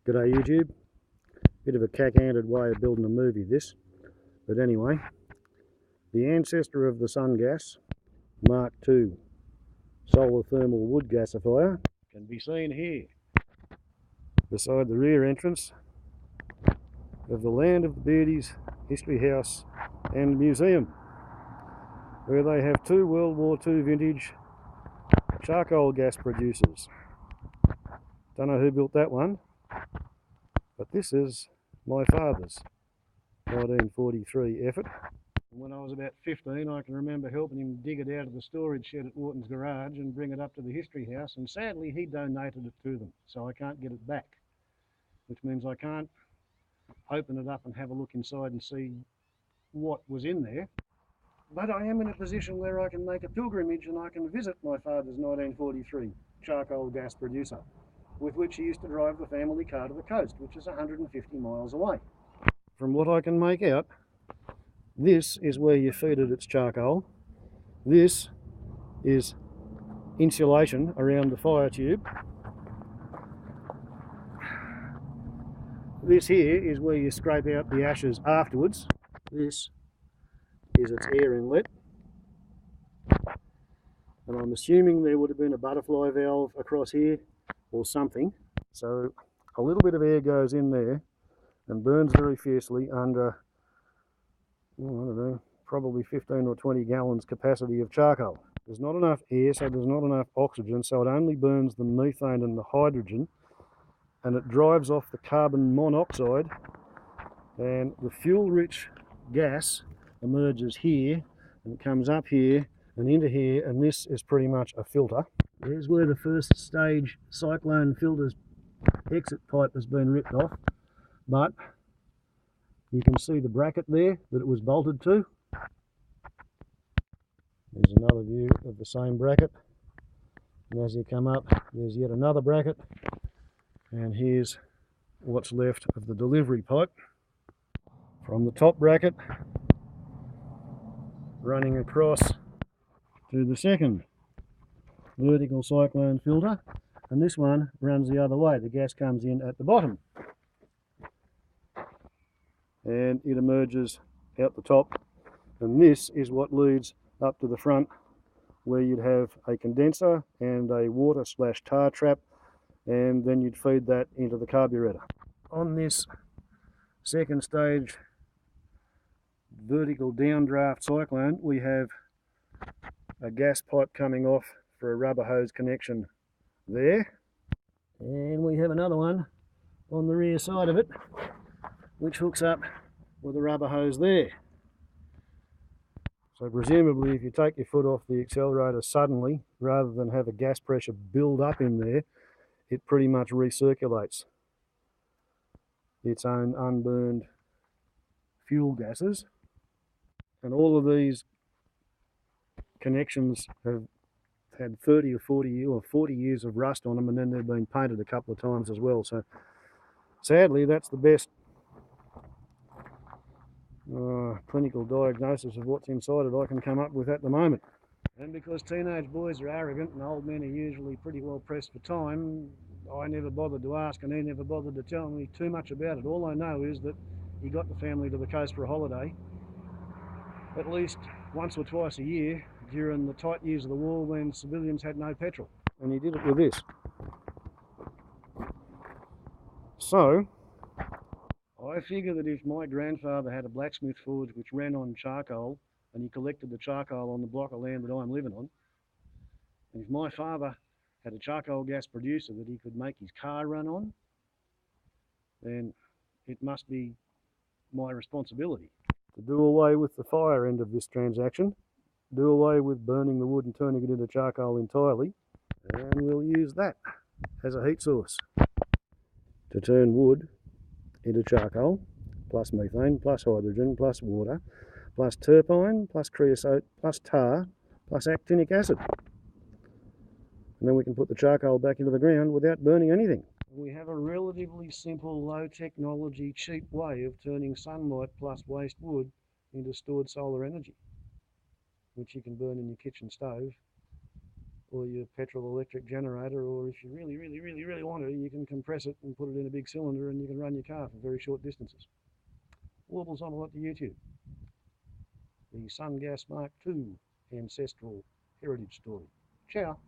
G'day YouTube. Bit of a cack-handed way of building a movie this, but anyway, the ancestor of the SunGas Mark II solar thermal wood gasifier can be seen here beside the rear entrance of the land of the Beardy's History House and Museum, where they have two World War II vintage charcoal gas producers. Don't know who built that one, but this is my father's 1943 effort. When I was about 15, I can remember helping him dig it out of the storage shed at Wharton's garage and bring it up to the History House, and sadly he donated it to them, so I can't get it back, which means I can't open it up and have a look inside and see what was in there. But I am in a position where I can make a pilgrimage and I can visit my father's 1943 charcoal gas producer, with which he used to drive the family car to the coast, which is 150 miles away. From what I can make out, this is where you feed it its charcoal. This is insulation around the fire tube. This here is where you scrape out the ashes afterwards. This is its air inlet. And I'm assuming there would have been a butterfly valve across here or something. So a little bit of air goes in there and burns very fiercely under, I don't know, probably 15 or 20 gallons capacity of charcoal. There's not enough air, so there's not enough oxygen, so it only burns the methane and the hydrogen, and it drives off the carbon monoxide, and the fuel-rich gas emerges here and comes up here and into here, and this is pretty much a filter. There's where the first stage Cyclone filter's exit pipe has been ripped off, but you can see the bracket there that it was bolted to. There's another view of the same bracket, and as you come up there's yet another bracket, and here's what's left of the delivery pipe from the top bracket running across to the second vertical cyclone filter, and this one runs the other way. The gas comes in at the bottom and it emerges out the top, and this is what leads up to the front, where you'd have a condenser and a water/tar trap, and then you'd feed that into the carburetor. On this second stage vertical downdraft cyclone, we have a gas pipe coming off for a rubber hose connection there, and we have another one on the rear side of it which hooks up with a rubber hose there. So presumably if you take your foot off the accelerator suddenly, rather than have a gas pressure build up in there, it pretty much recirculates its own unburned fuel gases. And all of these connections have had 30 or 40 years of rust on them, and then they've been painted a couple of times as well. So sadly that's the best clinical diagnosis of what's inside it I can come up with at the moment. And because teenage boys are arrogant and old men are usually pretty well pressed for time, I never bothered to ask and he never bothered to tell me too much about it. All I know is that he got the family to the coast for a holiday at least once or twice a year during the tight years of the war when civilians had no petrol, and he did it with this. So I figure that if my grandfather had a blacksmith forge which ran on charcoal, and he collected the charcoal on the block of land that I'm living on, and if my father had a charcoal gas producer that he could make his car run on, then it must be my responsibility to do away with the fire end of this transaction, do away with burning the wood and turning it into charcoal entirely, and we'll use that as a heat source to turn wood into charcoal, plus methane, plus hydrogen, plus water, plus turpine, plus creosote, plus tar, plus actinic acid. And then we can put the charcoal back into the ground without burning anything. We have a relatively simple, low technology, cheap way of turning sunlight plus waste wood into stored solar energy, which you can burn in your kitchen stove or your petrol electric generator, or if you really want to, you can compress it and put it in a big cylinder and you can run your car for very short distances. Warbles on a lot to YouTube. The SunGas Mark II ancestral heritage story. Ciao.